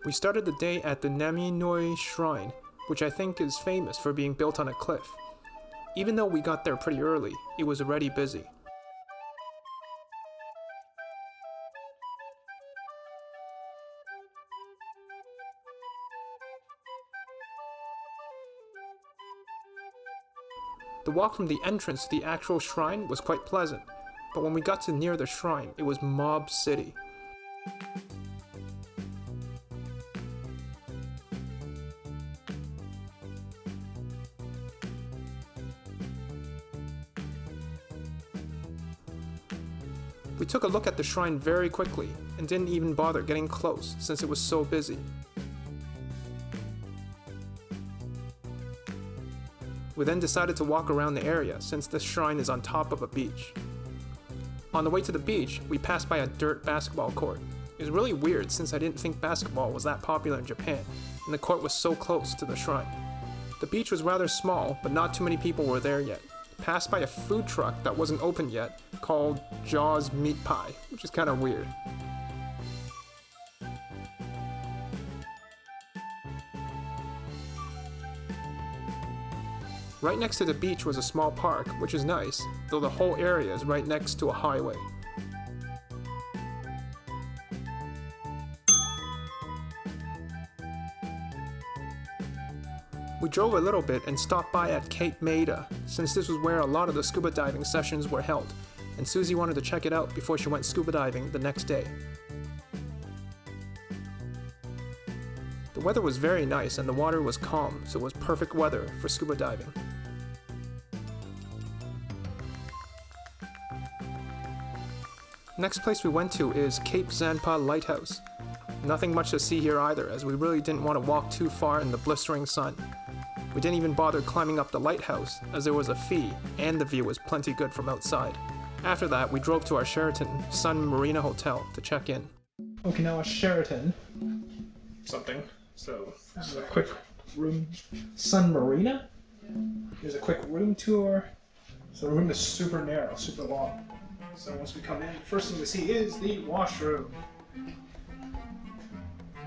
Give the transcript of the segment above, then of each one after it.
We started the day at the Naminoi Shrine, which I think is famous for being built on a cliff. Even though we got there pretty early, it was already busy. The walk from the entrance to the actual shrine was quite pleasant, but when we got to near the shrine, it was mob city. We took a look at the shrine very quickly and didn't even bother getting close since it was so busy. We then decided to walk around the area since this shrine is on top of a beach. On the way to the beach, we passed by a dirt basketball court. It was really weird since I didn't think basketball was that popular in Japan, and the court was so close to the shrine. The beach was rather small, but not too many people were there yet. Passed by a food truck that wasn't open yet, called Jaws Meat Pie, which is kind of weird. Right next to the beach was a small park, which is nice, though the whole area is right next to a highway. We drove a little bit and stopped by at Cape Maida, since this was where a lot of the scuba diving sessions were held, and Susie wanted to check it out before she went scuba diving the next day. The weather was very nice and the water was calm, so it was perfect weather for scuba diving. Next place we went to is Cape Zanpa Lighthouse. Nothing much to see here either, as we really didn't want to walk too far in the blistering sun. We didn't even bother climbing up the lighthouse, as there was a fee, and the view was plenty good from outside. After that, we drove to our Sheraton Sun Marina Hotel to check in. Okinawa Sheraton something. So this is a quick room. Sun Marina? Here's a quick room tour. So the room is super narrow, super long. So once we come in, first thing we see is the washroom.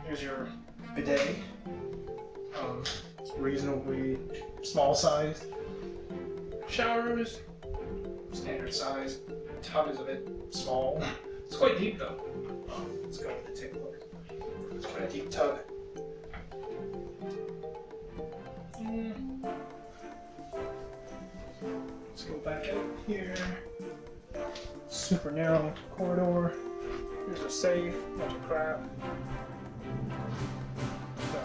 Here's your bidet. It's reasonably small sized. Showers, standard size. Tub is a bit small. It's quite deep though. Let's go and take a look. It's quite a deep tub. Let's go back out here. Super narrow corridor. Here's a safe, bunch of crap. So,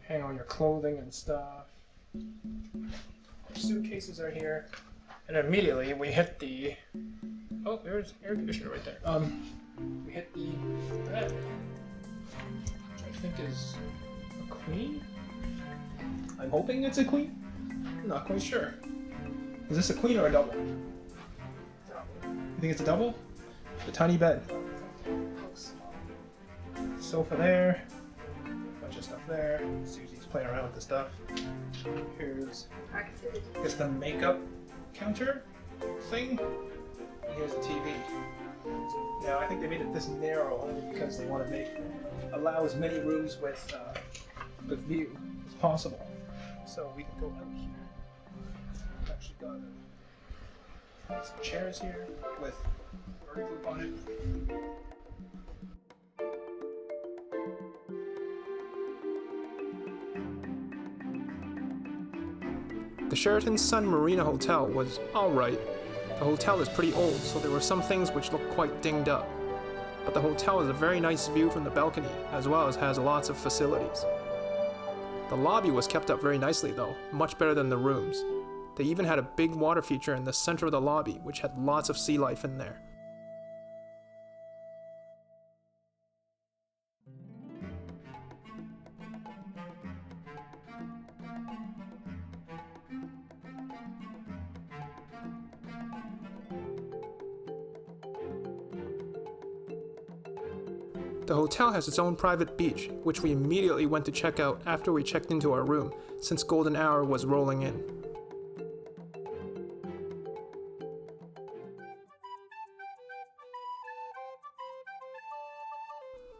hang on your clothing and stuff. Our suitcases are here. And immediately we hit the... Oh, there's air conditioner right there. We hit the bed, which I think is a queen? I'm hoping it's a queen? I'm not quite sure. Is this a queen or a double? You think it's a double? The tiny bed. Sofa there. Bunch of stuff there. Susie's playing around with the stuff. Here's, I guess, the makeup counter thing. And here's the TV. Now I think they made it this narrow only because they want to allow as many rooms with view as possible. So we can go out here. We've actually got some chairs here with bird poop on it. The Sheraton Sun Marina Hotel was alright. The hotel is pretty old, so there were some things which looked quite dinged up. But the hotel has a very nice view from the balcony, as well as has lots of facilities. The lobby was kept up very nicely though, much better than the rooms. They even had a big water feature in the center of the lobby, which had lots of sea life in there. The hotel has its own private beach, which we immediately went to check out after we checked into our room, since golden hour was rolling in.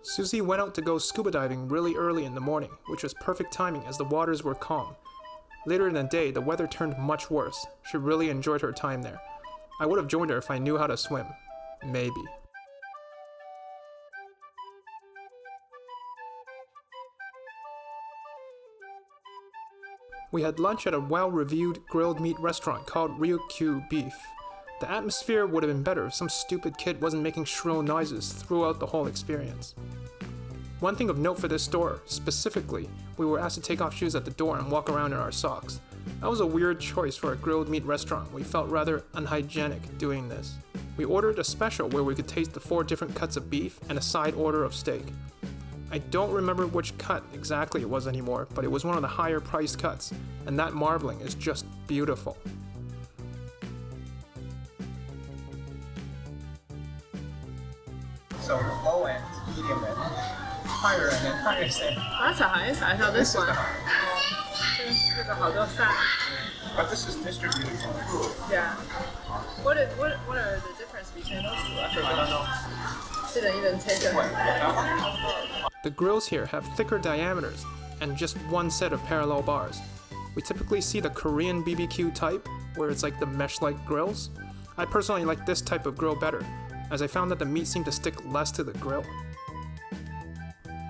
Susie went out to go scuba diving really early in the morning, which was perfect timing as the waters were calm. Later in the day, the weather turned much worse. She really enjoyed her time there. I would have joined her if I knew how to swim. Maybe. We had lunch at a well-reviewed grilled meat restaurant called Ryukyu Beef. The atmosphere would have been better if some stupid kid wasn't making shrill noises throughout the whole experience. One thing of note for this store, specifically, we were asked to take off shoes at the door and walk around in our socks. That was a weird choice for a grilled meat restaurant. We felt rather unhygienic doing this. We ordered a special where we could taste the 4 different cuts of beef and a side order of steak. I don't remember which cut exactly it was anymore, but it was one of the higher priced cuts, and that marbling is just beautiful. So low end, medium end, higher end, and highest end. That's the highest. I thought this This is one. the highest. 这个好多饭. But this is distributed. Yeah. What are the difference between those two? I I don't know. didn't even take a. The grills here have thicker diameters and just one set of parallel bars. We typically see the Korean BBQ type, where it's like the mesh-like grills. I personally like this type of grill better, as I found that the meat seemed to stick less to the grill.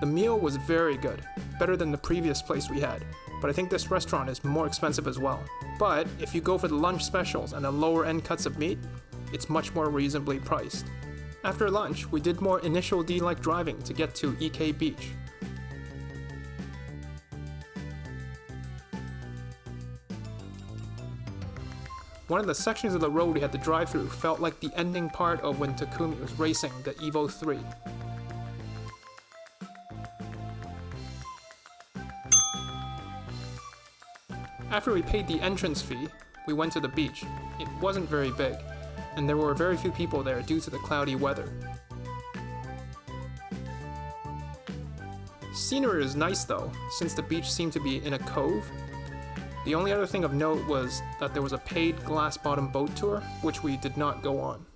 The meal was very good, better than the previous place we had, but I think this restaurant is more expensive as well. But if you go for the lunch specials and the lower end cuts of meat, it's much more reasonably priced. After lunch, we did more initial D-like driving to get to EK Beach. One of the sections of the road we had to drive through felt like the ending part of when Takumi was racing the Evo 3. After we paid the entrance fee, we went to the beach. It wasn't very big, and there were very few people there due to the cloudy weather. Scenery is nice though, since the beach seemed to be in a cove. The only other thing of note was that there was a paid glass-bottom boat tour, which we did not go on.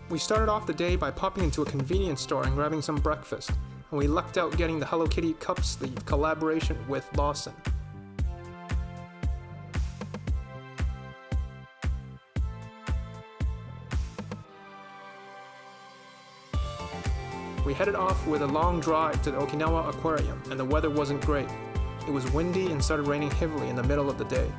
We started off the day by popping into a convenience store and grabbing some breakfast, and we lucked out getting the Hello Kitty cup sleeve collaboration with Lawson. We headed off with a long drive to the Okinawa Aquarium, and the weather wasn't great. It was windy and started raining heavily in the middle of the day.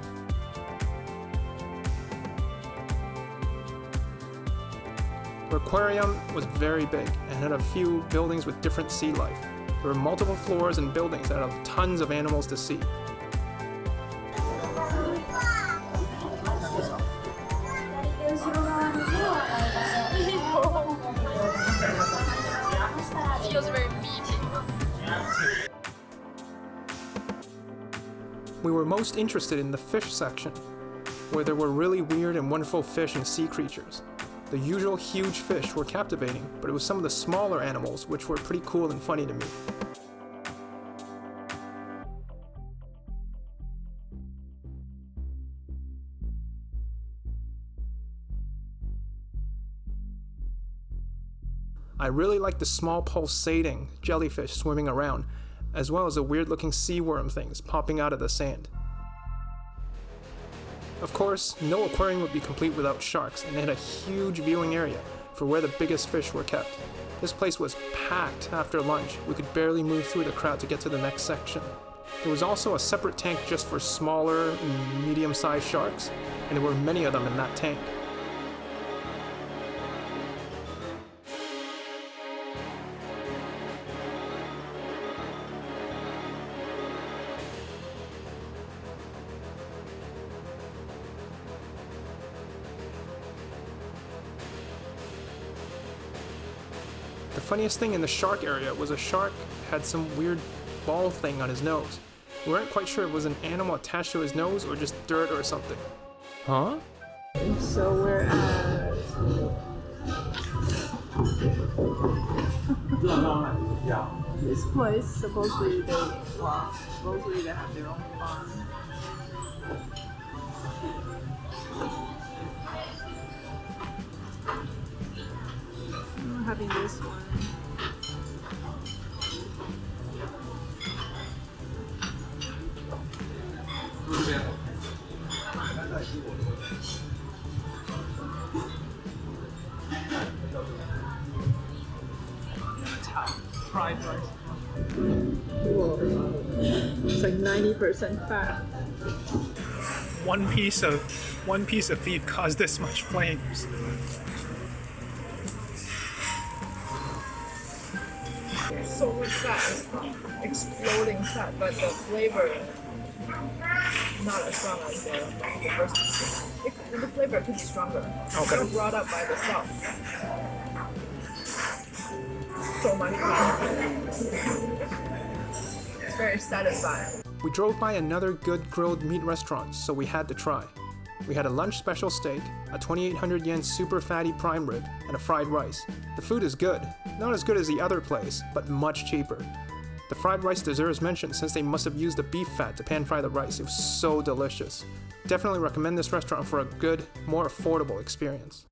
The aquarium was very big and had a few buildings with different sea life. There were multiple floors and buildings that had tons of animals to see. Feels very meaty. We were most interested in the fish section, where there were really weird and wonderful fish and sea creatures. The usual huge fish were captivating, but it was some of the smaller animals which were pretty cool and funny to me. I really liked the small pulsating jellyfish swimming around, as well as the weird looking sea worm things popping out of the sand. Of course, no aquarium would be complete without sharks, and they had a huge viewing area for where the biggest fish were kept. This place was packed after lunch. We could barely move through the crowd to get to the next section. There was also a separate tank just for smaller, medium-sized sharks, and there were many of them in that tank. The funniest thing in the shark area was a shark had some weird ball thing on his nose. We weren't quite sure it was an animal attached to his nose or just dirt or something. Huh? So we're at. This place supposedly they have their own farm. I'm having this one. fried rice. Whoa. It's like 90% fat. One piece of beef caused this much flames. So much fat, exploding fat, but the flavor not as strong as the first piece. The flavor could be stronger. Okay. It's brought up by the salt. So much fat. It's very satisfying. We drove by another good grilled meat restaurant, so we had to try. We had a lunch special steak, a 2,800 yen super fatty prime rib, and a fried rice. The food is good. Not as good as the other place, but much cheaper. The fried rice deserves mention since they must have used the beef fat to pan fry the rice. It was so delicious. Definitely recommend this restaurant for a good, more affordable experience.